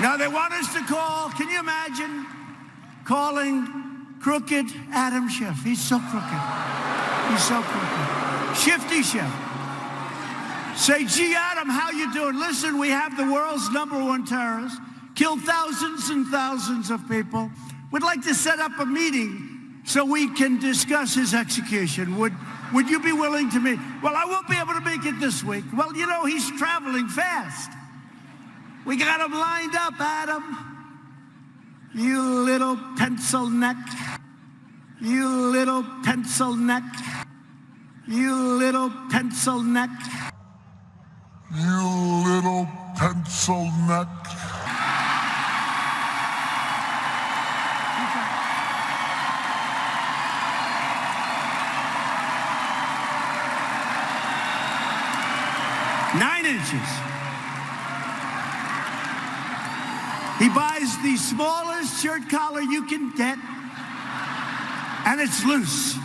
Now they want us to call, can you imagine calling crooked Adam Schiff? He's so crooked. He's so crooked. Schiffty Schiff. Say, gee, Adam, how you doing? Listen, we have the world's #1 terrorist, killed thousands and thousands of people. We'd like to set up a meeting so we can discuss his execution. Would you be willing to meet? Well, I won't be able to make it this week. Well, you know, he's traveling fast. We got him lined up, Adam. You little pencil neck. You little pencil neck. You little pencil neck. You little pencil neck. Nine inches. He buys the smallest shirt collar you can get, and it's loose.